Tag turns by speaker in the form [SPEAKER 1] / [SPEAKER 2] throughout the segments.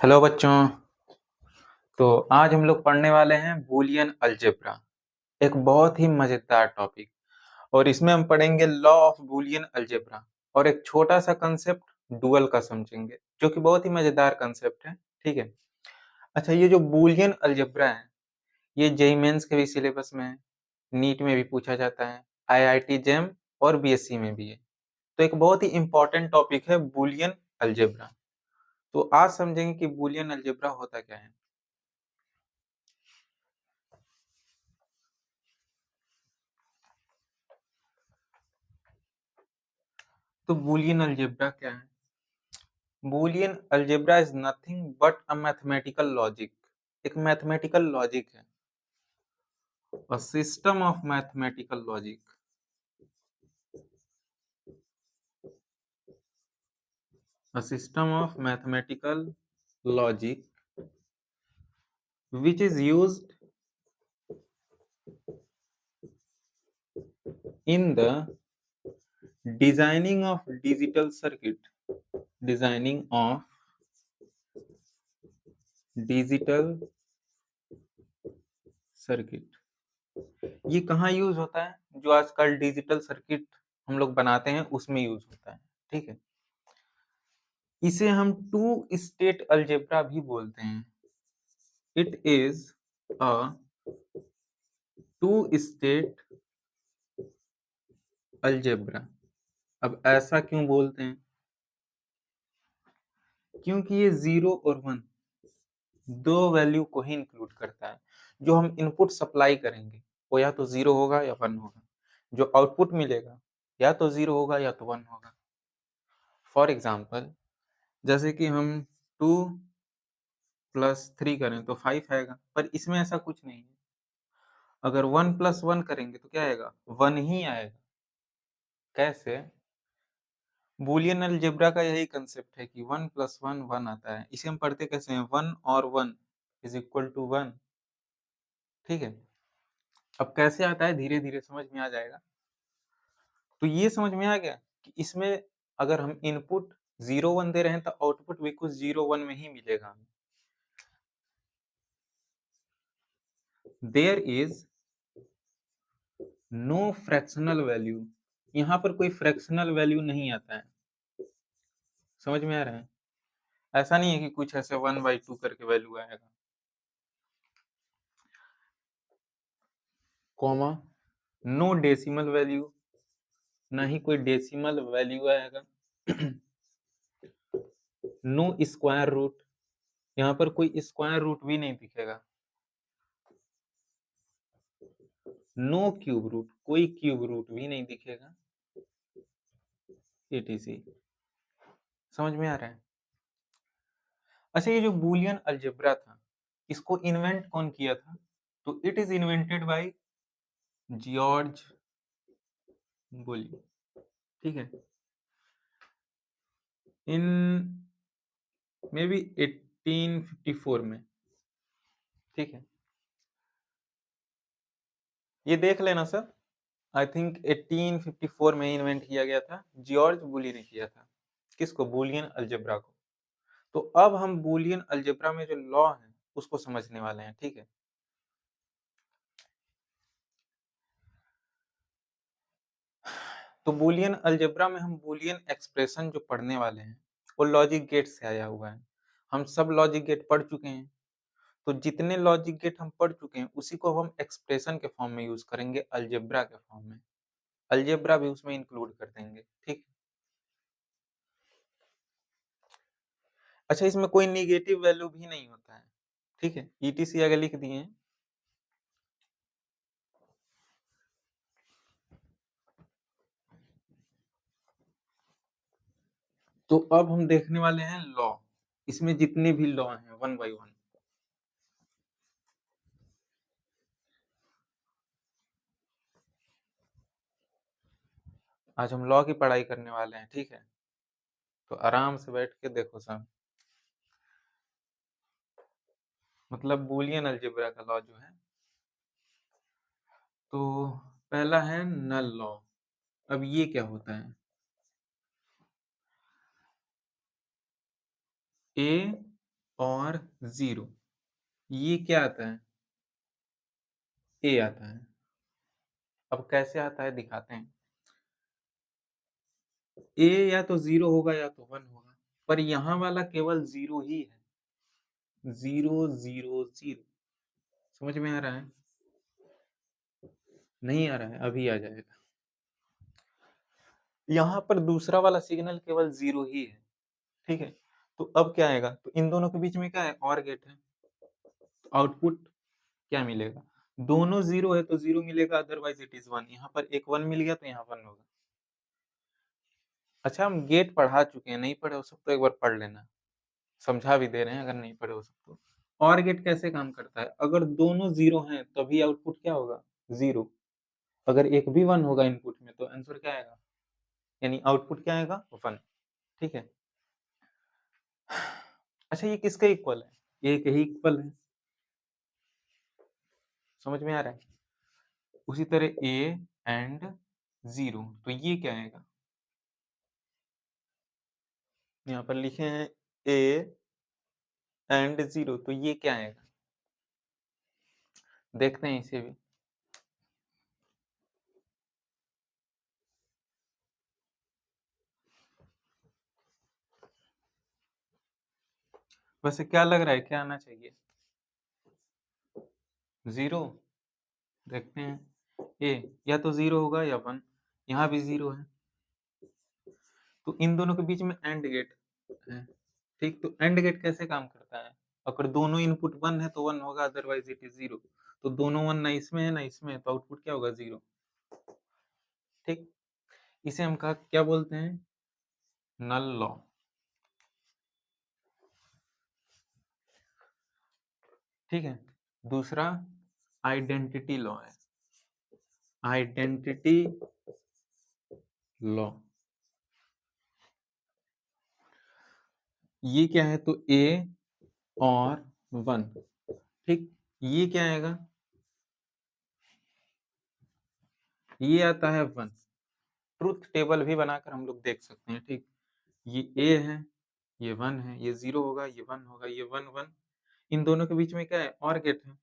[SPEAKER 1] Hello बच्चों। तो आज हम लोग पढ़ने वाले हैं बूलियन अलजेब्रा, एक बहुत ही मजेदार टॉपिक। और इसमें हम पढ़ेंगे लॉ ऑफ बूलियन अलजेब्रा और एक छोटा सा कंसेप्ट डुअल का समझेंगे, जो कि बहुत ही मजेदार कंसेप्ट है। ठीक है। अच्छा, ये जो बूलियन अलजेब्रा है, ये जेईई मेंस के भी सिलेबस में है, नीट में भी पूछा जाता है, आईआईटी जेम और बीएससी में भी है। तो एक बहुत ही इंपॉर्टेंट टॉपिक है बूलियन अलजेब्रा। तो आज समझेंगे कि बूलियन अलजेब्रा होता क्या है। तो बूलियन अलजेब्रा क्या है? Boolean algebra is nothing but a mathematical logic. एक मैथमेटिकल लॉजिक है, a system of mathematical logic, a system of mathematical logic which is used in the designing of digital circuit, designing of digital circuit। ये कहाँ use होता है? जो आजकल digital circuit हम लोग बनाते हैं उसमें यूज होता है। ठीक है। इसे हम टू स्टेट अलजेब्रा भी बोलते हैं। It is a two state algebra. अब ऐसा क्यों बोलते हैं? क्योंकि ये 0 और 1 दो वैल्यू को ही इंक्लूड करता है। जो हम इनपुट सप्लाई करेंगे वो या तो 0 होगा या 1 होगा। जो आउटपुट मिलेगा या तो 0 होगा या तो 1 होगा। फॉर एग्जाम्पल, जैसे कि हम 2 + 3 करें तो 5 आएगा, पर इसमें ऐसा कुछ नहीं है। अगर 1 + 1 करेंगे तो क्या आएगा? 1 ही आएगा। कैसे? बूलियन अलजेब्रा का यही कंसेप्ट है कि 1 + 1 1 आता है। इसे हम पढ़ते कैसे हैं? 1 और 1 = 1। ठीक है। अब कैसे आता है धीरे धीरे समझ में आ जाएगा। तो ये समझ में आ गया कि इसमें अगर हम इनपुट 0 1 दे रहे हैं तो आउटपुट भी कुछ 0 1 में ही मिलेगा। There is no fractional value. यहाँ पर कोई फ्रैक्शनल वैल्यू नहीं आता है। समझ में आ रहा है? ऐसा नहीं है कि कुछ ऐसे 1/2 करके वैल्यू आएगा। कॉमा, नो डेसिमल वैल्यू, ना ही कोई डेसिमल वैल्यू आएगा। नो स्क्वायर रूट, यहाँ पर कोई स्क्वायर रूट भी नहीं दिखेगा। नो क्यूब रूट, कोई क्यूब रूट भी नहीं दिखेगा। etc। समझ में आ रहा है? अच्छा, ये जो बूलियन अलजेब्रा था, इसको इन्वेंट कौन किया था? तो it is invented by George Boole. ठीक है। इन मे बी 1854 में। ठीक है। ये देख लेना सर। आई थिंक 1854 में इन्वेंट किया गया था, जॉर्ज बूली ने किया था। किसको? बूलियन अलजेब्रा को। तो अब हम बूलियन अलजेब्रा में जो लॉ है उसको समझने वाले हैं। ठीक है। तो बूलियन अलजेब्रा में हम बूलियन एक्सप्रेशन जो पढ़ने वाले हैं वो लॉजिक गेट से आया हुआ है। हम सब लॉजिक गेट पढ़ चुके हैं। तो जितने लॉजिक गेट हम पढ़ चुके हैं उसी को हम एक्सप्रेशन के फॉर्म में यूज करेंगे, अलजेब्रा के फॉर्म में। अलजेब्रा भी उसमें इंक्लूड कर देंगे। ठीक। अच्छा, इसमें कोई निगेटिव वैल्यू भी नहीं होता है। ठीक है। ईटीसी आगे लिख दिए हैं। तो अब हम देखने वाले हैं लॉ। इसमें जितने भी लॉ हैं 1 बाय 1। आज हम लॉ की पढ़ाई करने वाले हैं। ठीक है। तो आराम से बैठ के देखो सब। मतलब बूलियन अलजेब्रा का लॉ जो है, तो पहला है नल लॉ। अब ये क्या होता है? ए और 0, ये क्या आता है? ए आता है। अब कैसे आता है दिखाते हैं। ए या तो 0 होगा या तो 1 होगा, पर यहाँ वाला केवल 0 ही है। 0 0 0। समझ में आ रहा है? नहीं आ रहा है, अभी आ जाएगा। यहाँ पर दूसरा वाला सिग्नल केवल 0 ही है, ठीक है? तो अब क्या आएगा? तो इन दोनों के बीच में क्या है? OR गेट है। तो आउटपुट क्या मिलेगा? दोनों 0 है तो 0 मिलेगा, अदरवाइज इट इज 1। यहाँ पर एक 1 मिल गया तो यहाँ 1 होगा। अच्छा, हम गेट पढ़ा चुके हैं, नहीं पढ़े हो सब तो एक बार पढ़ लेना। समझा भी दे रहे हैं अगर नहीं पढ़े हो सब तो। OR गेट कैसे काम करता है? अगर दोनों 0 हैं तभी आउटपुट क्या होगा? 0। अगर एक भी 1 होगा इनपुट में तो आंसर क्या आएगा? यानी आउटपुट क्या आएगा? 1। ठीक है। अच्छा, ये किसका इक्वल है? ये एक ही इक्वल है। समझ में आ रहा है? उसी तरह a एंड 0, तो ये क्या आएगा? यहाँ पर लिखे हैं a एंड 0, तो ये क्या आएगा? देखते हैं इसे भी। वैसे क्या लग रहा है, क्या आना चाहिए? 0। देखते हैं। a या तो 0 होगा या 1। यहाँ भी 0 है, तो इन दोनों के बीच में एंड गेट है। ठीक, तो एंड गेट कैसे काम करता है? अगर दोनों इनपुट 1 है तो 1 होगा, अदरवाइज इट इज 0। तो दोनों 1 ना इसमें है ना इसमें है, तो आउटपुट क्या होगा? 0। ठीक, इसे हम क्या बोलते हैं? नल लॉ। ठीक है। दूसरा आइडेंटिटी लॉ है। आइडेंटिटी लॉ, ये क्या है? तो a और 1। ठीक, ये क्या आएगा? ये आता है 1। ट्रुथ टेबल भी बनाकर हम लोग देख सकते हैं। ठीक, ये a है, ये 1 है, ये 0 होगा, ये 1 होगा, ये 1 1। इन दोनों के बीच में क्या है? और गेट है।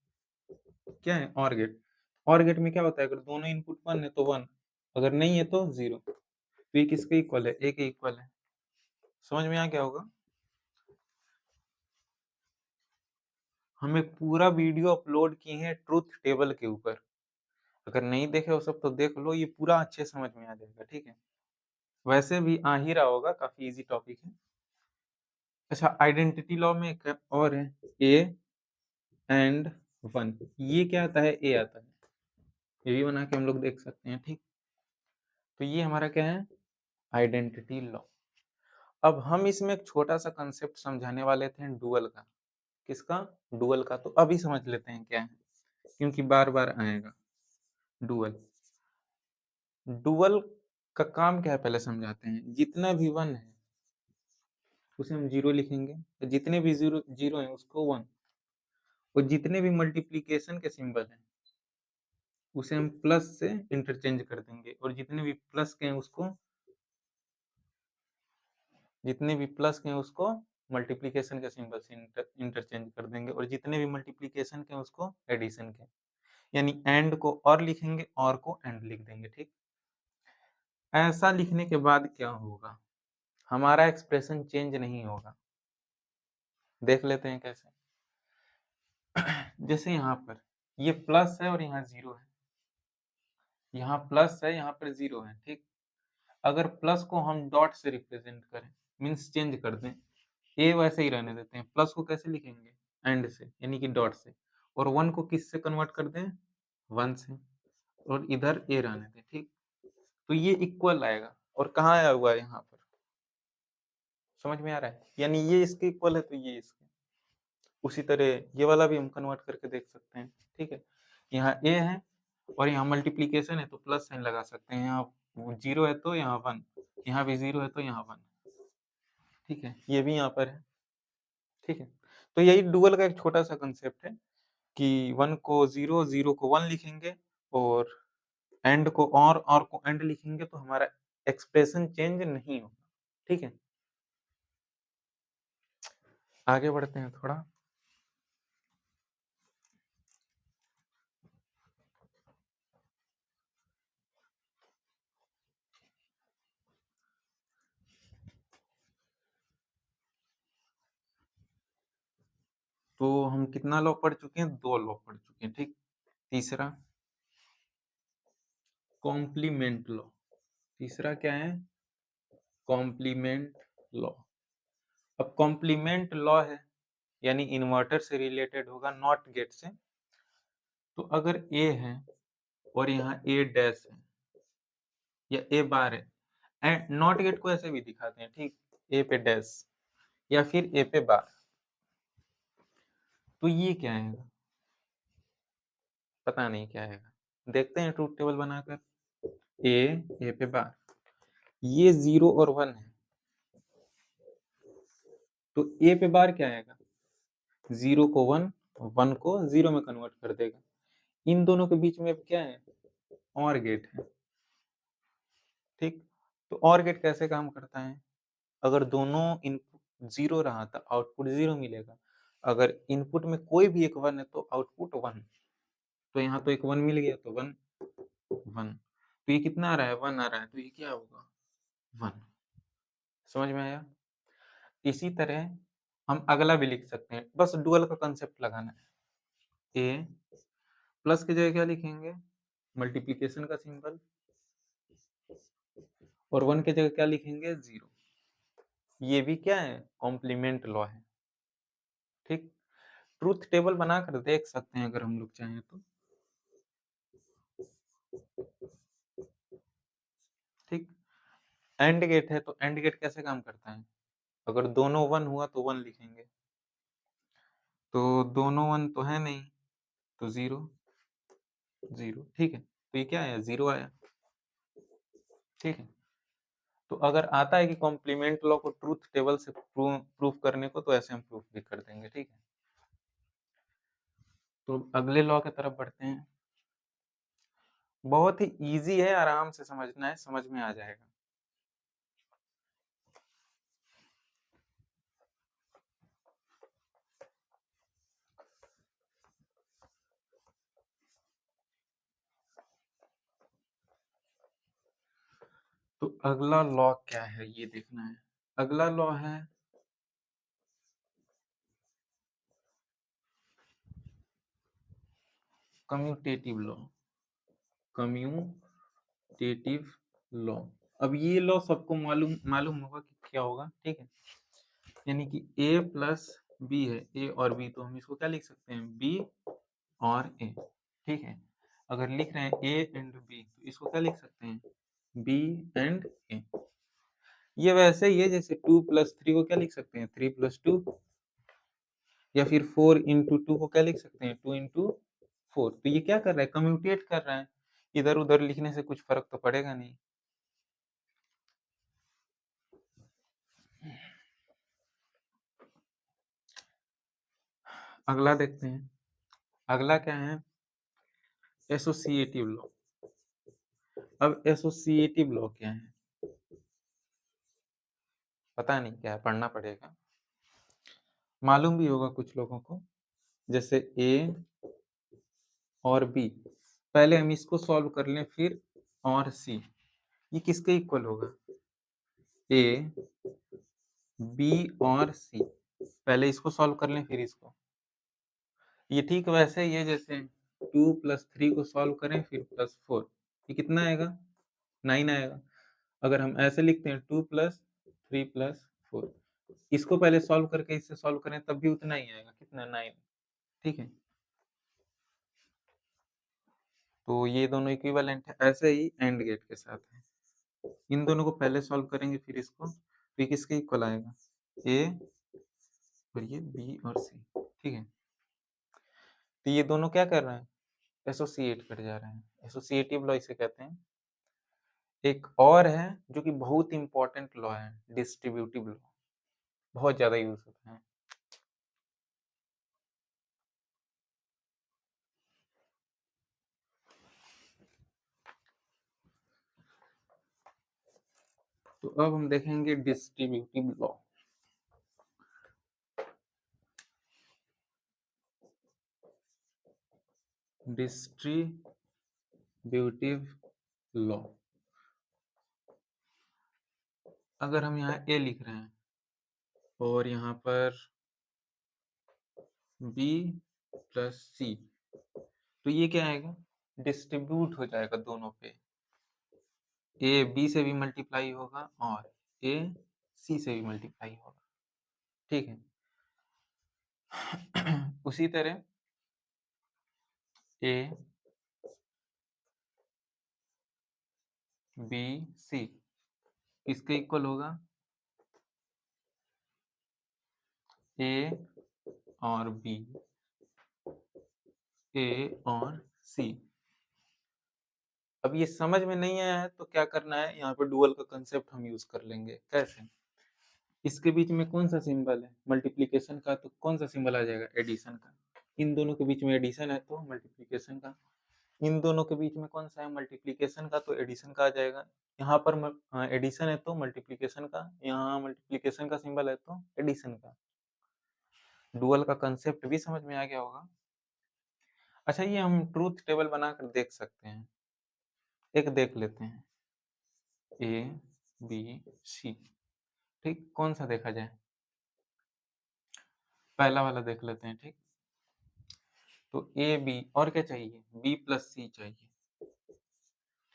[SPEAKER 1] क्या है? और गेट। और गेट में क्या होता है? अगर दोनों इनपुट 1 है तो 1, अगर नहीं है तो 0। तो ये किसके इक्वल है? a के इक्वल है। समझ में आ गया होगा? हम एक पूरा वीडियो अपलोड किए हैं ट्रुथ टेबल के ऊपर। अगर नहीं देखे हो सब तो देख लो, ये पूरा अच्छे समझ में आ जाएगा। ठीक है, वैसे भी आ ही रहा होगा, काफी इजी टॉपिक है। अच्छा, आइडेंटिटी लॉ में एक और है, a एंड 1। ये क्या आता है? a आता है। ये भी बना के हम लोग देख सकते हैं। ठीक, तो ये हमारा क्या है? Identity law. अब हम इसमें एक छोटा सा कंसेप्ट समझाने वाले थे डुअल का। किसका? डुअल का। तो अभी समझ लेते हैं क्या है, क्योंकि बार बार आएगा डुअल। डुअल का काम क्या है पहले समझाते हैं। जितना भी 1 है उसे हम 0 लिखेंगे, तो जितने भी 0 0 है उसको 1, और जितने भी मल्टीप्लिकेशन के सिंबल हैं उसे हम प्लस से इंटरचेंज कर देंगे, और जितने भी प्लस के हैं उसको मल्टीप्लिकेशन के सिंबल से इंटरचेंज कर देंगे, और जितने भी मल्टीप्लिकेशन के हैं उसको एडिशन के। यानी एंड को और लिखेंगे, और को एंड लिख देंगे। ठीक, ऐसा लिखने के बाद क्या होगा? हमारा एक्सप्रेशन चेंज नहीं होगा। देख लेते हैं कैसे। जैसे यहाँ पर ये प्लस है और यहाँ 0 है, यहाँ प्लस है, यहाँ पर 0 है। ठीक, अगर प्लस को हम डॉट से रिप्रेजेंट करें, मीन्स चेंज कर दें, ए वैसे ही रहने देते हैं, प्लस को कैसे लिखेंगे? एंड से, यानी कि डॉट से। और 1 को किस से कन्वर्ट कर दें? 1 से, और इधर ए रहने दें। ठीक, तो ये इक्वल आएगा, और कहाँ आया हुआ है? यहाँ पर। समझ में आ रहा है? यानी ये इसके इक्वल है तो ये इसके। उसी तरह ये वाला भी हम कन्वर्ट करके देख सकते हैं। ठीक है, यहाँ a है और यहाँ मल्टीप्लीकेशन है तो प्लस साइन लगा सकते हैं। यहाँ 0 है तो यहाँ 1, यहाँ भी 0 है तो यहाँ 1। ठीक है, ये भी यहाँ पर है। ठीक है, तो यही डुअल का एक छोटा सा कंसेप्ट है कि 1 को 0, 0 को 1 लिखेंगे, और एंड को और को एंड लिखेंगे, तो हमारा एक्सप्रेशन चेंज नहीं होगा। ठीक है, आगे बढ़ते हैं थोड़ा। तो हम कितना लॉ पढ़ चुके हैं? 2 लॉ पढ़ चुके हैं, ठीक। तीसरा कॉम्प्लीमेंट लॉ। तीसरा क्या है? Complement law. अब कॉम्प्लीमेंट लॉ है यानी इन्वर्टर से रिलेटेड होगा, नॉट गेट से। तो अगर ए है और यहाँ ए डैश है या ए बार है, एंड नॉट गेट को ऐसे भी दिखाते हैं, ठीक। ए पे डैश या फिर ए पे बार। तो ये क्या है? पता नहीं क्या है। देखते हैं ट्रूथ टेबल बनाकर। ए पे बार, ये 0 और 1 है, तो ए पे बार क्या आएगा? 0 को 1, 1 को 0 में कन्वर्ट कर देगा। इन दोनों के बीच में अब क्या है? और गेट है, ठीक। तो और गेट कैसे काम करता है? अगर दोनों इनपुट 0 रहा तो आउटपुट 0 मिलेगा। अगर इनपुट में कोई भी एक 1 है तो आउटपुट 1। तो यहाँ तो एक 1 मिल गया तो 1 1। तो ये कितना आ रहा है? 1 आ रहा है, तो ये क्या होगा? 1। समझ में आया? इसी तरह हम अगला भी लिख सकते हैं, बस डुअल का कंसेप्ट लगाना है। ए प्लस की जगह क्या लिखेंगे? मल्टीप्लिकेशन का सिंबल। और 1 की जगह क्या लिखेंगे? 0। ये भी क्या है? कॉम्प्लीमेंट लॉ है, ठीक। ट्रूथ टेबल बनाकर देख सकते हैं अगर हम लोग चाहें तो, ठीक। एंड गेट है तो एंड गेट कैसे काम करता है? अगर दोनों 1 हुआ तो 1 लिखेंगे, तो दोनों 1 तो है नहीं, तो 0 0, ठीक है। तो ये क्या आया? 0 आया, ठीक है। तो अगर आता है कि कॉम्प्लीमेंट लॉ को ट्रूथ टेबल से प्रूफ करने को, तो ऐसे हम प्रूफ भी कर देंगे, ठीक है। तो अगले लॉ की तरफ बढ़ते हैं। बहुत ही इजी है, आराम से समझना है, समझ में आ जाएगा। तो अगला लॉ क्या है ये देखना है। अगला लॉ है कम्यूटेटिव लॉ। Commutative law. अब ये लॉ सबको मालूम मालूम होगा कि क्या होगा, ठीक है। यानी कि a प्लस बी है, a और b, तो हम इसको क्या लिख सकते हैं? b और a, ठीक है। अगर लिख रहे हैं a एंड b, तो इसको क्या लिख सकते हैं? b and a। ये वैसे ही है जैसे 2 प्लस 3 को क्या लिख सकते हैं? 3 प्लस 2, या फिर 4 इंटू 2 को क्या लिख सकते हैं? 2 इंटू 4। तो ये क्या कर रहा है? कम्यूटेट कर रहा है। इधर उधर लिखने से कुछ फर्क तो पड़ेगा नहीं। अगला देखते हैं। अगला क्या है? Associative law. अब एसोसिएटिव लॉ क्या है? पता नहीं क्या है, पढ़ना पड़ेगा। मालूम भी होगा कुछ लोगों को, जैसे ए और बी। पहले हम इसको सॉल्व कर लें, फिर और सी। ये किसके इक्वल होगा? ए बी और सी। पहले इसको सॉल्व कर लें फिर इसको। ये ठीक वैसे ही है जैसे 2 प्लस 3 को सॉल्व करें फिर प्लस 4। ये कितना आएगा? 9 आएगा। अगर हम ऐसे लिखते हैं 2 प्लस 3 प्लस 4, इसको पहले सॉल्व करके इससे सॉल्व करें तब भी उतना ही आएगा। कितना? 9, ठीक है। तो ये दोनों इक्विवेलेंट है। ऐसे ही एंड गेट के साथ है। इन दोनों को पहले सॉल्व करेंगे फिर इसको, तो ये किसके इक्वल आएगा? ए और ये बी और सी, ठीक है। तो ये दोनों क्या कर रहे हैं? एसोसिएट कर जा रहे हैं। एसोसिएटिव लॉ इसे कहते हैं। एक और है जो कि बहुत इंपॉर्टेंट लॉ है, डिस्ट्रीब्यूटिव लॉ। बहुत ज्यादा यूज होता है। तो अब हम देखेंगे डिस्ट्रीब्यूटिव लॉ। Distributive law. अगर हम यहाँ ए लिख रहे हैं और यहाँ पर बी प्लस सी, तो ये क्या आएगा, डिस्ट्रीब्यूट हो जाएगा दोनों पे। ए बी से भी मल्टीप्लाई होगा और ए सी से भी मल्टीप्लाई होगा, ठीक है। उसी तरह ए बी सी इसके इक्वल होगा ए और बी, ए और सी। अब ये समझ में नहीं आया है तो क्या करना है, यहाँ पे डुअल का कंसेप्ट हम यूज कर लेंगे। कैसे, इसके बीच में कौन सा सिंबल है मल्टीप्लिकेशन का, तो कौन सा सिंबल आ जाएगा, एडिशन का। इन दोनों के बीच में एडिशन है तो मल्टीप्लिकेशन का। इन दोनों के बीच में कौन सा है, मल्टीप्लिकेशन का, तो एडिशन का आ जाएगा। यहाँ पर एडिशन है तो मल्टीप्लिकेशन का, यहाँ मल्टीप्लिकेशन का सिंबल है तो एडिशन का। डुअल का कंसेप्ट भी समझ में आ गया होगा। अच्छा, ये हम ट्रूथ टेबल बनाकर देख सकते हैं। एक देख लेते हैं, ए बी सी, ठीक, कौन सा देखा जाए, पहला वाला देख लेते हैं, ठीक। तो ए बी और क्या चाहिए, बी प्लस सी चाहिए,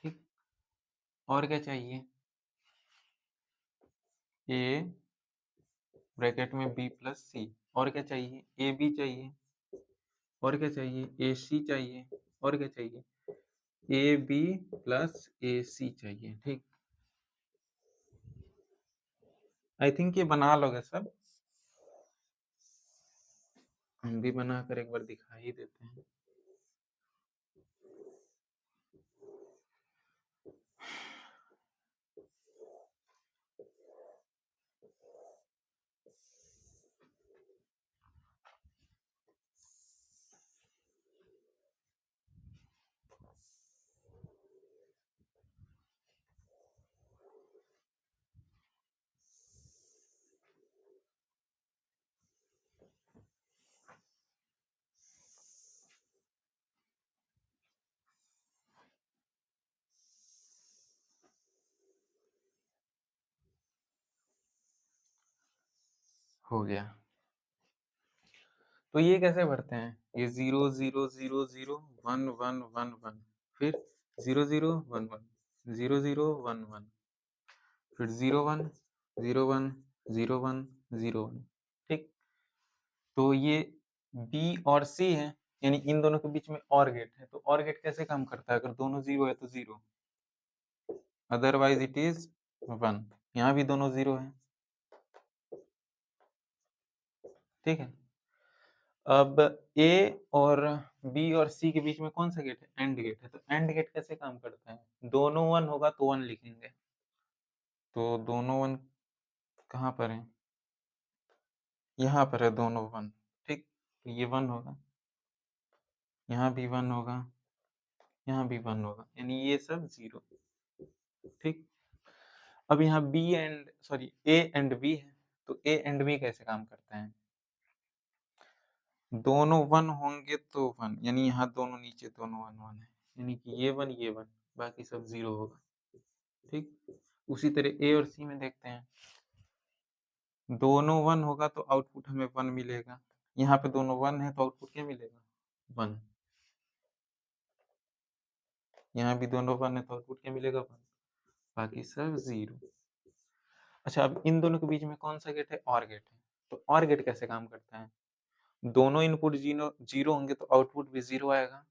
[SPEAKER 1] ठीक। और क्या चाहिए, ए ब्रैकेट में बी प्लस सी, और क्या चाहिए, ए बी चाहिए, और क्या चाहिए, ए सी चाहिए, और क्या चाहिए, ए बी प्लस ए सी चाहिए, ठीक। आई थिंक ये बना लोगे सब, हम भी बनाकर एक बार दिखा ही देते हैं। हो गया। तो ये कैसे भरते हैं, ये 0 0 0 0 1 1 1 1, फिर 0 0 1 1 0 0 1 1, फिर 0 1 0 1 0 1 0 1, ठीक। तो ये बी और सी है, यानी इन दोनों के बीच में और गेट है। तो और गेट कैसे काम करता है, अगर दोनों 0 है तो 0, अदरवाइज इट इज 1। यहाँ भी दोनों 0 है, ठीक है। अब ए और बी और सी के बीच में कौन सा गेट है, एंड गेट है। तो एंड गेट कैसे काम करता है, दोनों 1 होगा तो 1 लिखेंगे। तो दोनों 1 कहाँ पर है, यहाँ पर है दोनों 1, ठीक। तो ये 1 होगा, यहाँ भी 1 होगा, यहाँ भी 1 होगा, यानी ये सब 0, ठीक। अब यहाँ B and sorry A and B है, तो ए एंड बी कैसे काम करते हैं, दोनों 1 होंगे तो 1, यानी यहाँ दोनों नीचे दोनों 1 1 है, यानी कि ये 1 ये 1, बाकी सब 0 होगा, ठीक। उसी तरह ए और सी में देखते हैं, दोनों 1 होगा तो आउटपुट हमें 1 मिलेगा, यहाँ पे दोनों 1 है तो आउटपुट क्या मिलेगा, 1। यहाँ भी दोनों 1 है तो आउटपुट क्या मिलेगा, 1, बाकी सब 0। अच्छा, अब इन दोनों के बीच में कौन सा गेट है, और गेट है। तो और गेट कैसे काम करता है, दोनों इनपुट 0 होंगे तो आउटपुट भी 0 आएगा,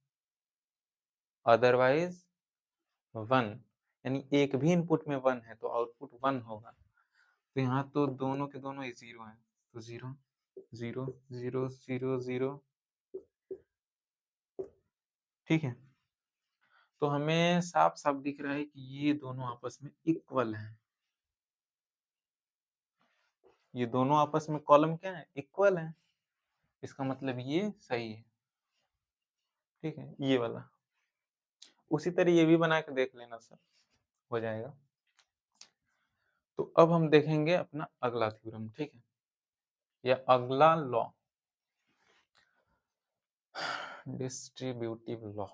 [SPEAKER 1] अदरवाइज 1, यानी एक भी इनपुट में 1 है तो आउटपुट 1 होगा। तो यहाँ तो दोनों के दोनों ही 0 हैं, तो 0 0 0 0 0, ठीक है। तो हमें साफ साफ दिख रहा है कि ये दोनों आपस में इक्वल हैं, ये दोनों आपस में कॉलम क्या है, इक्वल है, इसका मतलब ये सही है, ठीक है, ये वाला। उसी तरह ये भी बना के देख लेना सर, हो जाएगा। तो अब हम देखेंगे अपना अगला थ्योरम, ठीक है, या अगला लॉ, डिस्ट्रीब्यूटिव लॉ।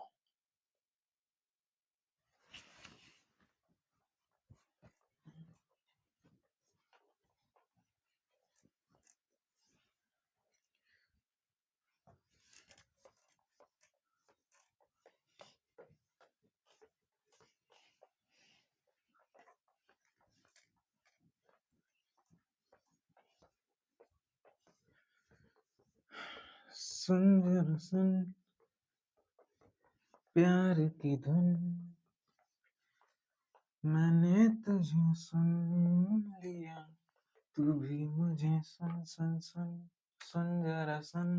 [SPEAKER 1] सुन जरा सुन प्यार की धुन, मैंने तुझे सुन लिया, तू भी मुझे सुन सुन सुन, सुन जरा सुन।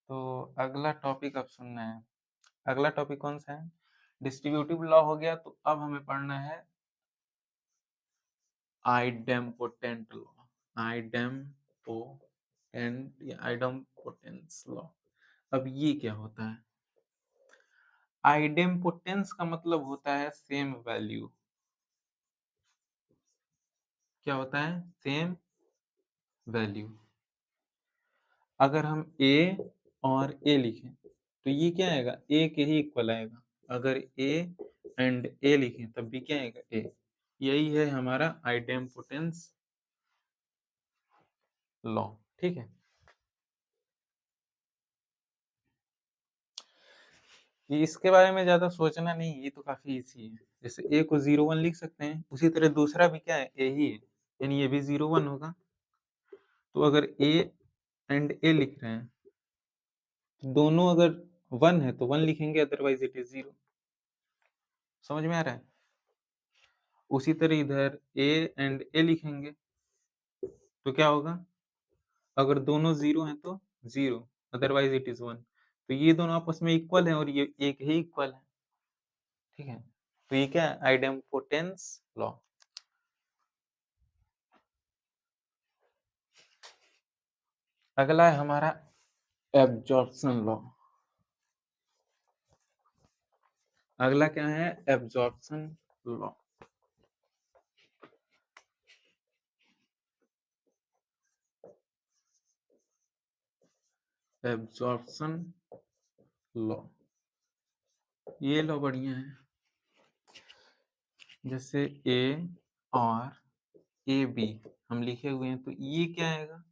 [SPEAKER 1] तो अगला टॉपिक अब सुनना है। अगला टॉपिक कौन सा है? डिस्ट्रीब्यूटिव लॉ हो गया, तो अब हमें पढ़ना है आइडेम्पोटेंट लॉ। आइडेम्पोटेंट या आइडेम्पोटेंस लॉ। अब ये क्या होता है? आइडेम्पोटेंस का मतलब होता है सेम वैल्यू। क्या होता है? Same value. अगर हम a और a लिखें तो ये क्या आएगा? a के ही इक्वल आएगा। अगर a एंड a लिखें तब भी क्या आएगा? a। यही है हमारा आइडेम्पोटेंस लॉ। ठीक है, ये इसके बारे में ज्यादा सोचना नहीं, ये तो काफी इजी है। जैसे a को 0 1 लिख सकते हैं, उसी तरह दूसरा भी क्या है? a ही है, यानी ये भी 0 1 होगा। तो अगर a एंड a लिख रहे हैं, तो दोनों अगर 1 है तो 1 लिखेंगे, अदरवाइज इट इज 0। समझ में आ रहा है? उसी तरह इधर a एंड a लिखेंगे तो क्या होगा? अगर दोनों 0 हैं तो 0, अदरवाइज इट इज 1। तो ये दोनों आपस में इक्वल है और ये एक ही इक्वल है। ठीक है, तो ये क्या है? आइडेम्पोटेंस लॉ। अगला है हमारा एब्जॉर्प्शन लॉ। अगला क्या है? Absorption law. एब्जॉर्प्शन लॉ, ये लॉ बढ़िया है। जैसे ए और ए बी हम लिखे हुए हैं, तो ये क्या आएगा?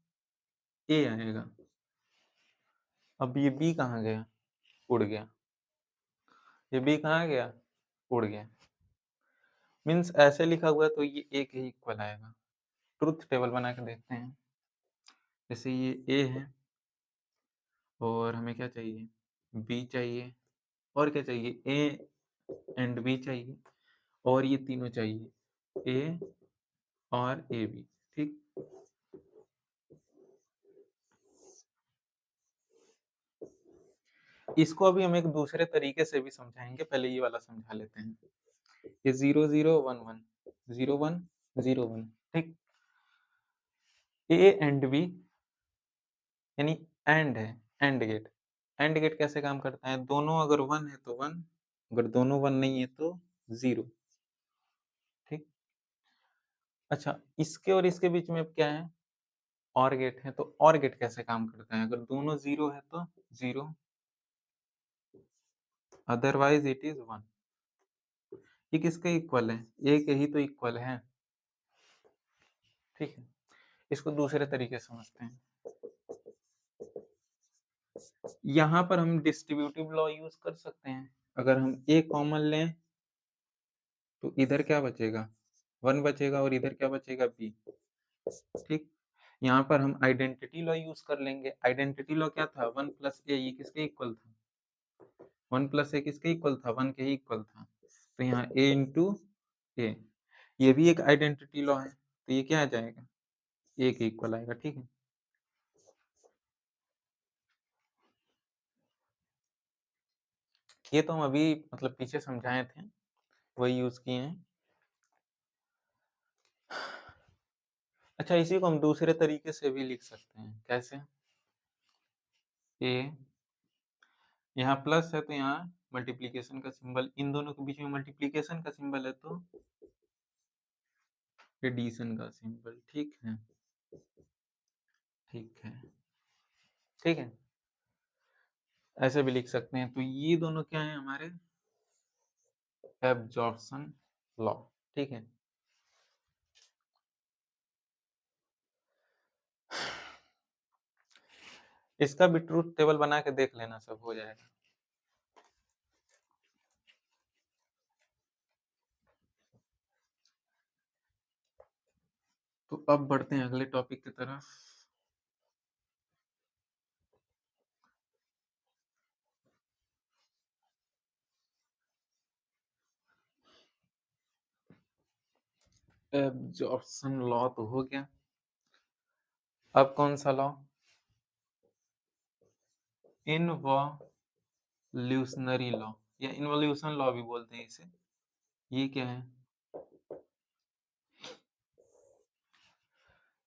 [SPEAKER 1] ए आएगा। अब ये बी कहाँ गया? उड़ गया। ये बी कहाँ गया? उड़ गया। मीन्स ऐसे लिखा हुआ है तो ये ए के ही इक्वल आएगा। ट्रुथ टेबल बना के देखते हैं। जैसे ये ए है और हमें क्या चाहिए? बी चाहिए। और क्या चाहिए? ए एंड बी चाहिए, और ये तीनों चाहिए, ए और ए बी। ठीक, इसको अभी हम एक दूसरे तरीके से भी समझाएंगे, पहले ये वाला समझा लेते हैं। ये 0 0 1 1 0 1 0 1। ठीक, ए एंड बी यानी एंड है, एंड गेट। एंड गेट कैसे काम करता है? दोनों अगर 1 है तो 1, अगर दोनों 1 नहीं है तो 0। ठीक, अच्छा, इसके और इसके बीच में अब क्या है? और गेट है। तो और गेट कैसे काम करता है? अगर दोनों 0 है तो 0, अदरवाइज इट इज 1। ये किसके इक्वल है? ए के ही तो इक्वल है। ठीक है, इसको दूसरे तरीके से समझते हैं। यहाँ पर हम डिस्ट्रीब्यूटिव लॉ यूज कर सकते हैं। अगर हम ए कॉमन लें तो इधर क्या बचेगा? 1 बचेगा, और इधर क्या बचेगा? बी। ठीक, यहाँ पर हम आइडेंटिटी लॉ यूज कर लेंगे। आइडेंटिटी लॉ क्या था? 1 प्लस ए, ये किसके इक्वल था? 1 प्लस ए किसके इक्वल था? 1 के ही इक्वल था। तो यहाँ ए इंटू ए, ये भी एक आइडेंटिटी लॉ है, तो ये क्या आ जाएगा? ए के इक्वल आएगा। ठीक है, ये तो हम अभी मतलब पीछे समझाए थे, वही यूज किए हैं। अच्छा, इसी को हम दूसरे तरीके से भी लिख सकते हैं। कैसे? ए, यहाँ प्लस है तो यहाँ मल्टीप्लीकेशन का सिंबल, इन दोनों के बीच में मल्टीप्लीकेशन का सिंबल है तो एडिशन का सिंबल। ठीक है, ठीक है, ठीक है। ऐसे भी लिख सकते हैं। तो ये दोनों क्या है हमारे एब्जॉर्प्शन लॉ, ठीक है। इसका भी ट्रूथ टेबल बना के देख लेना, सब हो जाएगा। तो अब बढ़ते हैं अगले टॉपिक की तरफ। एब्जॉर्प्शन लॉ तो हो गया। अब कौन सा लॉ? इनवॉल्यूशनरी लॉ या इन्वोल्यूशन लॉ भी बोलते हैं इसे। ये क्या है?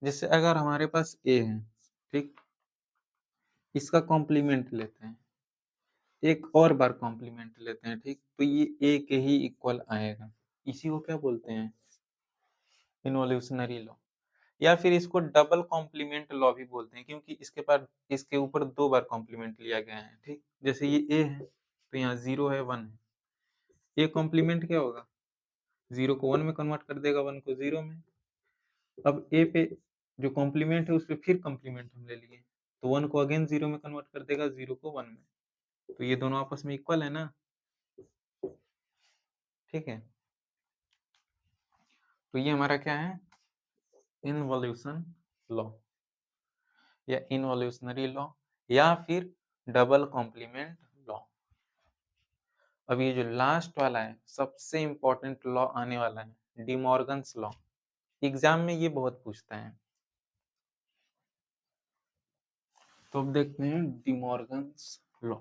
[SPEAKER 1] जैसे अगर हमारे पास ए है, ठीक, इसका कॉम्प्लीमेंट लेते हैं, एक और बार कॉम्प्लीमेंट लेते हैं, ठीक, तो ये ए के ही इक्वल आएगा। इसी को क्या बोलते हैं? Involutionary law. या फिर इसको डबल कॉम्प्लीमेंट लॉ भी बोलते हैं, क्योंकि इसके पास इसके ऊपर 2 बार कॉम्प्लीमेंट लिया गया है, ठीक। जैसे ये ए है तो यहाँ 0 है, 1 है। ए कॉम्प्लीमेंट क्या होगा? 0 को 1 में कन्वर्ट कर देगा, 1 को 0 में। अब ए पे जो कॉम्प्लीमेंट है उस पे फिर कॉम्प्लीमेंट हम ले लिए, तो 1 को अगेन 0 में कन्वर्ट कर देगा, 0 को 1 में। तो ये दोनों आपस में इक्वल है ना, ठीक है। तो ये हमारा क्या है? इन्वोल्यूशन लॉ या इन्वोल्यूशनरी लॉ या फिर डबल कॉम्प्लीमेंट लॉ। अब ये जो लास्ट वाला है सबसे इंपॉर्टेंट लॉ आने वाला है, डिमॉर्गन्स लॉ। एग्जाम में ये बहुत पूछता है। तो अब देखते हैं डिमॉर्गन्स लॉ।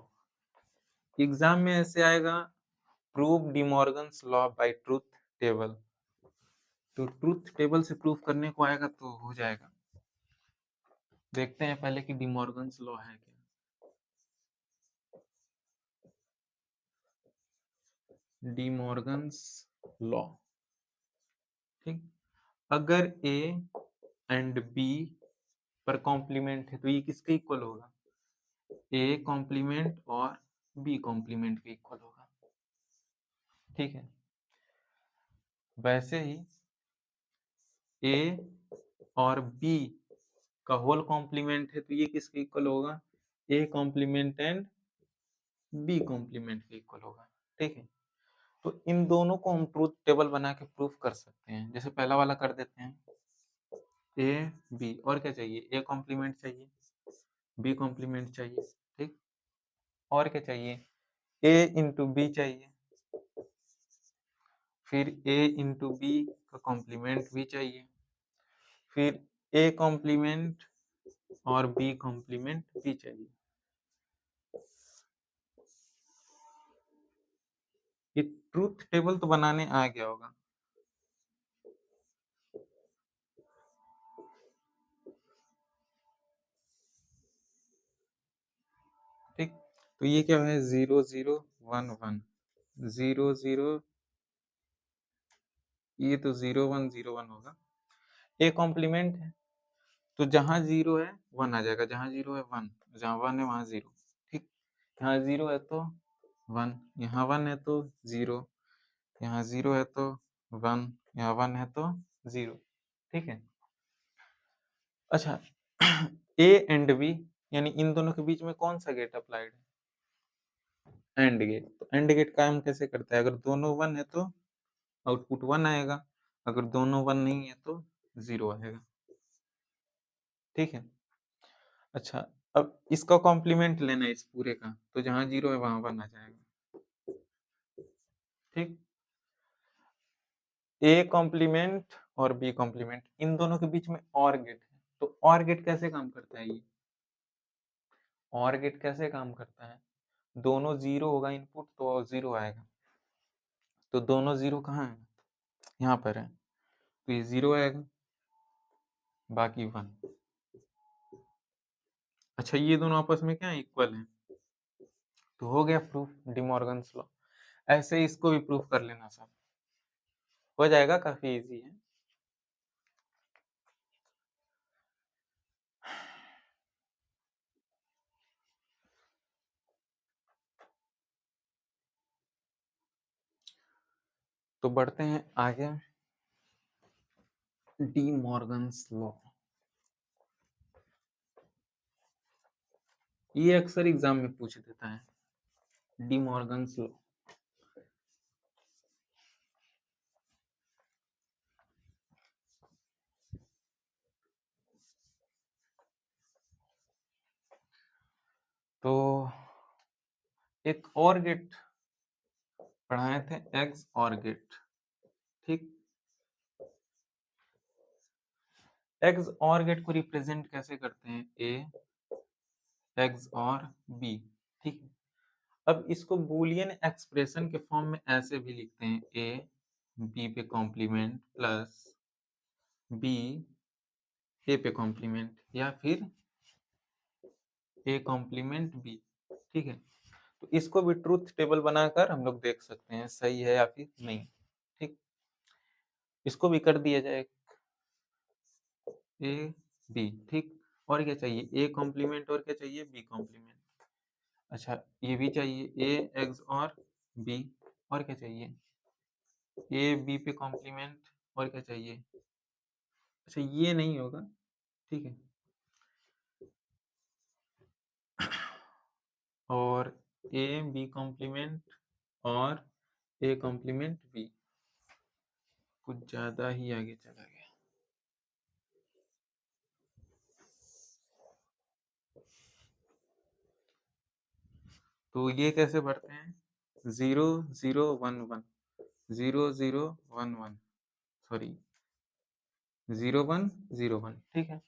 [SPEAKER 1] एग्जाम में ऐसे आएगा, prove De Morgan's law by truth table. तो ट्रूथ टेबल से प्रूफ करने को आएगा तो हो जाएगा। देखते हैं पहले कि डिमॉर्गन्स लॉ है क्या। डिमॉर्गन्स लॉ, ठीक। अगर ए एंड बी पर कॉम्प्लीमेंट है तो ये किसके इक्वल होगा? ए कॉम्प्लीमेंट और बी कॉम्प्लीमेंट के इक्वल होगा, ठीक है। वैसे ही ए और बी का होल कॉम्प्लीमेंट है तो ये किसके इक्वल होगा? A complement and B complement के इक्वल होगा, ठीक है। तो इन दोनों को हम ट्रूथ टेबल बना के प्रूफ कर सकते हैं। जैसे पहला वाला कर देते हैं, ए बी, और क्या चाहिए? ए कॉम्प्लीमेंट चाहिए, बी कॉम्प्लीमेंट चाहिए, ठीक। और क्या चाहिए? ए इंटू बी चाहिए, फिर ए इंटू बी का कॉम्प्लीमेंट भी चाहिए, फिर ए कॉम्प्लीमेंट और बी कॉम्प्लीमेंट भी चाहिए। ये ट्रूथ टेबल तो बनाने आ गया होगा। ठीक, तो ये क्या है? 0 0 1 1 0 0, ये तो 0 1 0 1 होगा। ए कॉम्प्लीमेंट है तो जहां 0 है 1 आ जाएगा, जहां 0 है 1, जहां 1 है वहां 0, ठीक। यहाँ 0 है तो 1, यहाँ 1 है तो 0, यहाँ 0 है तो 1, यहाँ 1 है तो 0, ठीक है। अच्छा, ए एंड बी यानी इन दोनों के बीच में कौन सा गेट अप्लाइड है? And gate. तो एंड गेट काम कैसे करता है? अगर दोनों 1 है तो आउटपुट 1 आएगा, अगर दोनों 1 नहीं है तो 0 आएगा, ठीक है। अच्छा, अब इसका कॉम्प्लीमेंट लेना है इस पूरे का, तो जहां 0 है वहां 1 आ जाएगा, ठीक। ए कॉम्प्लीमेंट और बी कॉम्प्लीमेंट, इन दोनों के बीच में और गेट है। तो और गेट कैसे काम करता है? ये और गेट कैसे काम करता है? दोनों 0 होगा इनपुट तो 0 आएगा, तो दोनों 0 कहाँ है? यहाँ पर है, तो ये 0 आएगा, बाकी 1। अच्छा, ये दोनों आपस में क्या है? इक्वल है। तो हो गया प्रूफ, डिमॉर्गन्स लॉ। ऐसे ही इसको भी प्रूफ कर लेना सब, हो जाएगा, काफी इजी है। तो बढ़ते हैं आगे, डी मॉर्गन्स लॉ। ये अक्सर एग्जाम में पूछ देता है, डी मॉर्गन्स लॉ। तो एक और गेट पढ़ाए थे, एग्स और गेट, ठीक। एग्स और गेट को रिप्रेजेंट कैसे करते हैं, ए एग्स और बी, ठीक है। अब इसको बूलियन एक्सप्रेशन के फॉर्म में ऐसे भी लिखते हैं, ए बी पे कॉम्प्लीमेंट प्लस बी ए पे कॉम्प्लीमेंट, या फिर ए कॉम्प्लीमेंट बी, ठीक है। तो इसको भी ट्रूथ टेबल बनाकर हम लोग देख सकते हैं सही है या फिर नहीं, ठीक। इसको भी कर दिया जाए, ए बी, ठीक। और क्या चाहिए, ए कॉम्प्लीमेंट, और क्या चाहिए, बी कॉम्प्लीमेंट। अच्छा, ये भी चाहिए, ए एग्स और बी, और क्या चाहिए, ए बी पे कॉम्प्लीमेंट, और क्या चाहिए। अच्छा, ये नहीं होगा, ठीक है। और ए बी कॉम्प्लीमेंट और ए कॉम्प्लीमेंट बी, कुछ ज्यादा ही आगे चला गया। तो ये कैसे भरते हैं, 0 0 1 1 0 0 1 1, सॉरी 0 1 0 1, ठीक है।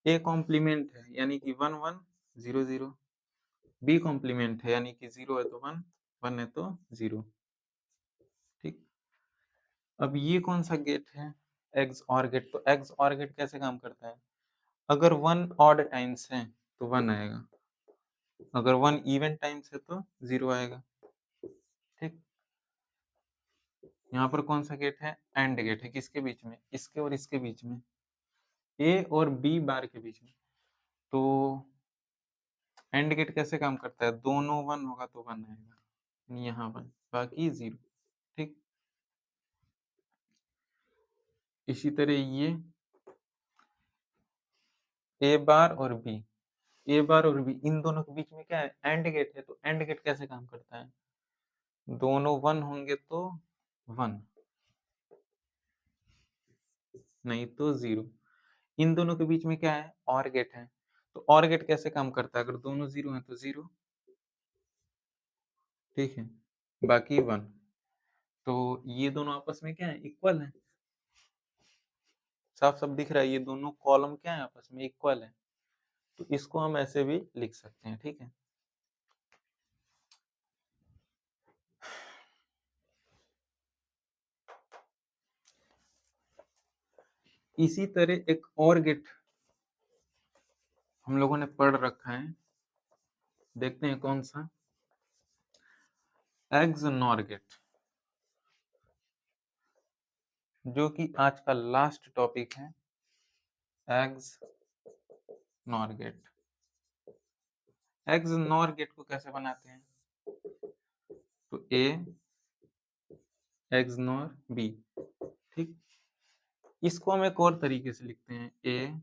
[SPEAKER 1] ए कॉम्प्लीमेंट है यानी कि 1 1 0 0, बी कॉम्प्लीमेंट है यानी कि 0 है तो 1, 1 है तो 0, ठीक। अब ये कौन सा गेट है, एग्स और गेट। तो एग्स और गेट कैसे काम करता है, अगर 1 ऑड टाइम्स है तो 1 आएगा, अगर 1 इवन टाइम्स है तो 0 आएगा, ठीक। यहाँ पर कौन सा गेट है, एंड गेट है, किसके बीच में, इसके और इसके बीच में, ए और बी बार के बीच में। तो एंड गेट कैसे काम करता है, दोनों 1 होगा तो 1 आएगा, यहाँ 1 बाकी 0, ठीक। इसी तरह ये ए बार और बी, ए बार और बी, इन दोनों के बीच में क्या है, एंड गेट है। तो एंड गेट कैसे काम करता है, दोनों 1 होंगे तो 1, नहीं तो 0। इन दोनों के बीच में क्या है, और गेट है। तो और गेट कैसे काम करता है, अगर दोनों 0 है तो 0, ठीक है, बाकी 1। तो ये दोनों आपस में क्या है, इक्वल है, साफ साफ दिख रहा है, ये दोनों कॉलम क्या है, आपस में इक्वल है। तो इसको हम ऐसे भी लिख सकते हैं, ठीक है। इसी तरह एक और गेट हम लोगों ने पढ़ रखा है, देखते हैं कौन सा, एग्स नॉर गेट, जो कि आज का लास्ट टॉपिक है, ex nor gate. Ex nor gate को कैसे बनाते हैं, तो ए एग्स नॉर बी, ठीक। इसको हम एक और तरीके से लिखते हैं, ए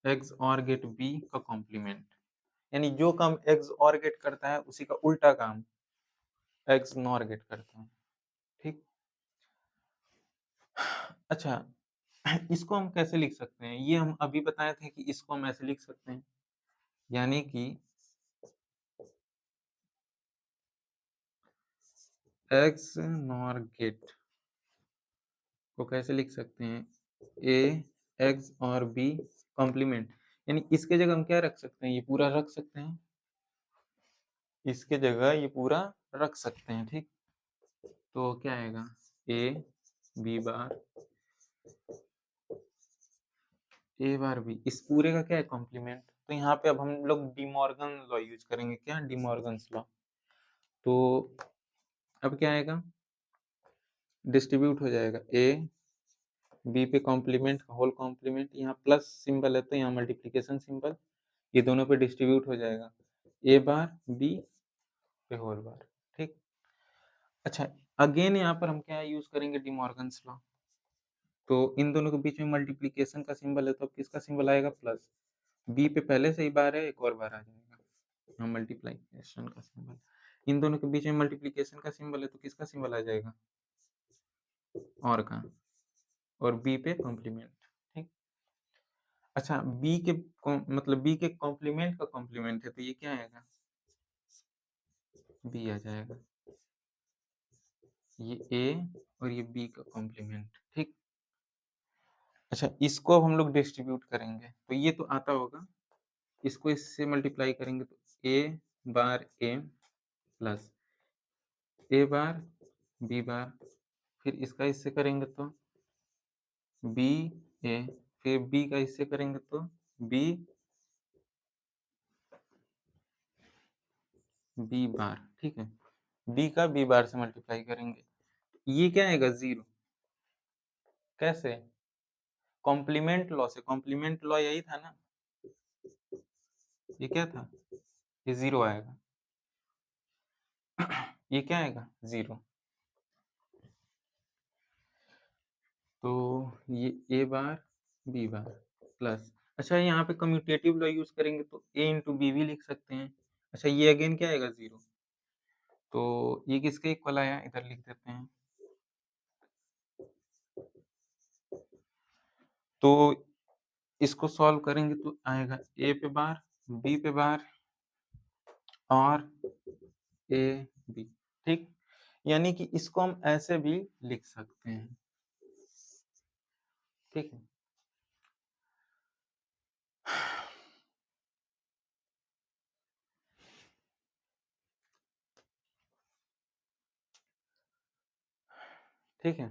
[SPEAKER 1] एग्स और गेट बी का कॉम्प्लीमेंट, यानी जो काम एग्स और गेट करता है उसी का उल्टा काम एग्स नॉर गेट करता है, ठीक। अच्छा, इसको हम कैसे लिख सकते हैं, ये हम अभी बताए थे कि इसको हम ऐसे लिख सकते हैं, यानी कि एग्स नॉर गेट को कैसे लिख सकते हैं, ए एग्स और बी कॉम्प्लीमेंट, यानी इसके जगह हम क्या रख सकते हैं, ये पूरा रख सकते हैं, इसके जगह ये पूरा रख सकते हैं, ठीक। तो क्या आएगा, A B bar A bar B, इस पूरे का क्या है, कॉम्प्लीमेंट। तो यहाँ पे अब हम लोग डिमॉर्गन लॉ यूज करेंगे, क्या, डिमॉर्गन्स लॉ। तो अब क्या आएगा, डिस्ट्रीब्यूट हो जाएगा, ए बी पे कॉम्प्लीमेंट होल कॉम्प्लीमेंट, यहाँ प्लस सिंबल है तो यहाँ मल्टीप्लीकेशन सिंबल, ये दोनों पे डिस्ट्रीब्यूट हो जाएगा, ए बार बी पे होल बार, ठीक। अच्छा, अगेन यहाँ पर हम क्या यूज करेंगे, डिमॉर्गन्स लॉ। तो इन दोनों के बीच में मल्टीप्लीकेशन का सिंबल है, तो अब किसका सिंबल आएगा, प्लस। बी पे पहले से ही बार है, एक और बार आ जाएगा, हाँ मल्टीप्लीकेशन का सिंबल। इन दोनों के बीच में मल्टीप्लीकेशन का सिंबल है, तो किसका सिंबल आ जाएगा, और का, और बी पे कॉम्प्लीमेंट। ठीक, अच्छा बी के मतलब बी के कॉम्प्लीमेंट का कॉम्प्लीमेंट है, तो ये क्या आएगा, बी आ जाएगा, ये ए और ये बी का कॉम्प्लीमेंट। ठीक, अच्छा इसको अब हम लोग डिस्ट्रीब्यूट करेंगे, तो ये तो आता होगा, इसको इससे मल्टीप्लाई करेंगे तो ए बार ए प्लस ए बार बी बार, फिर इसका इससे करेंगे तो बी ए, फिर बी का इससे करेंगे तो बी बी बार। ठीक है, बी का बी बार से मल्टीप्लाई करेंगे, ये क्या आएगा, जीरो। कैसे, कॉम्प्लीमेंट लॉ से, कॉम्प्लीमेंट लॉ यही था ना, ये क्या था, ये जीरो आएगा, ये क्या आएगा, जीरो। तो ये ए बार बी बार प्लस, अच्छा यहाँ पे कम्यूटेटिव लॉ यूज करेंगे तो ए इंटू बी भी लिख सकते हैं। अच्छा ये अगेन क्या आएगा, जीरो, तो ये किसके इक्वल आया, इधर लिख देते हैं। तो इसको सॉल्व करेंगे तो आएगा ए पे बार बी पे बार और ए बी। ठीक, यानी कि इसको हम ऐसे भी लिख सकते हैं। ठीक है, ठीक है,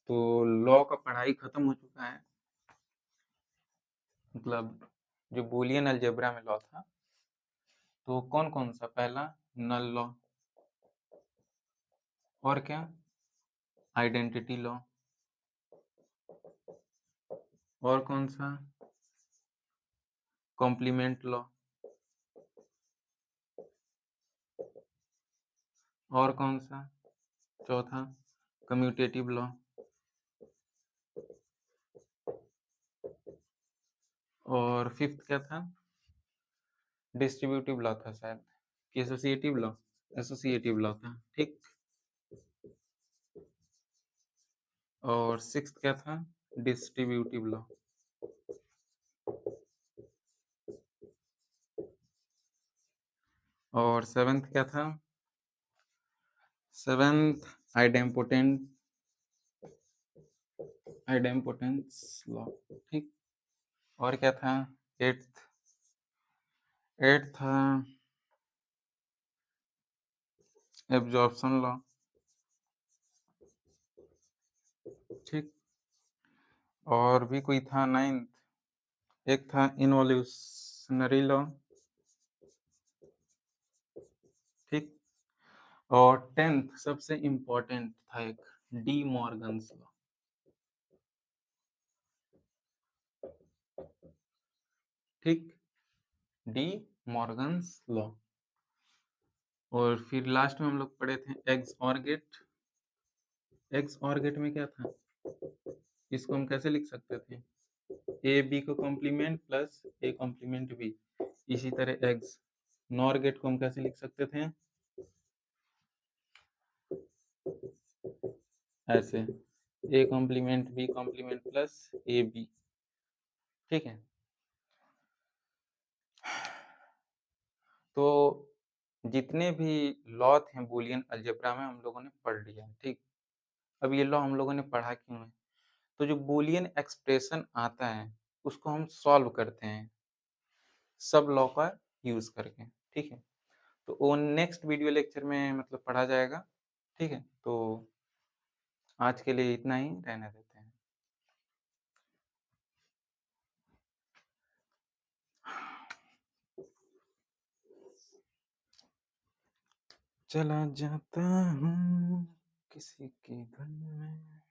[SPEAKER 1] तो लॉ का पढ़ाई खत्म हो चुका है, मतलब जो बूलियन अलजेब्रा में लॉ था, तो कौन कौन सा, पहला नल लॉ, और क्या, आइडेंटिटी लॉ, और कौन सा, कॉम्प्लीमेंट लॉ, और कौन सा, चौथा कम्यूटेटिव लॉ, और फिफ्थ क्या था, डिस्ट्रीब्यूटिव लॉ था शायद, कि एसोसिएटिव लॉ, एसोसिएटिव लॉ था। ठीक, और सिक्स्थ क्या था, डिस्ट्रीब्यूटिव लॉ, और सेवेंथ क्या था, सेवेंथ आइडेम्पोटेंट, आइडेम्पोटेंस लॉ। ठीक, और क्या था, एट्थ, एट्थ था एब्जॉर्प्शन लॉ। ठीक, और भी कोई था नाइन्थ, एक था इन्वोल्यूशनरी लॉ। ठीक, और टेंथ सबसे इंपॉर्टेंट था एक, डी मॉर्गन्स लॉ। ठीक, डी मॉर्गन्स लॉ। और फिर लास्ट में हम लोग पढ़े थे एग्स और गेट। एग्स और गेट में क्या था, इसको हम कैसे लिख सकते थे, ए बी को complement plus A complement B. इसी तरह एग्स नॉर गेट को हम कैसे लिख सकते थे, ऐसे A complement B complement plus A B. ठीक है, तो जितने भी लॉ थे बूलियन अलजेब्रा में हम लोगों ने पढ़ लिया। ठीक, अब ये लॉ हम लोगों ने पढ़ा क्यों है, तो जो बूलियन एक्सप्रेशन आता है उसको हम सॉल्व करते हैं सब लॉ का यूज करके। ठीक है, तो वो नेक्स्ट वीडियो लेक्चर में मतलब पढ़ा जाएगा। ठीक है, तो आज के लिए इतना ही रहने देते हैं। चला जाता हूँ किसी की धुन में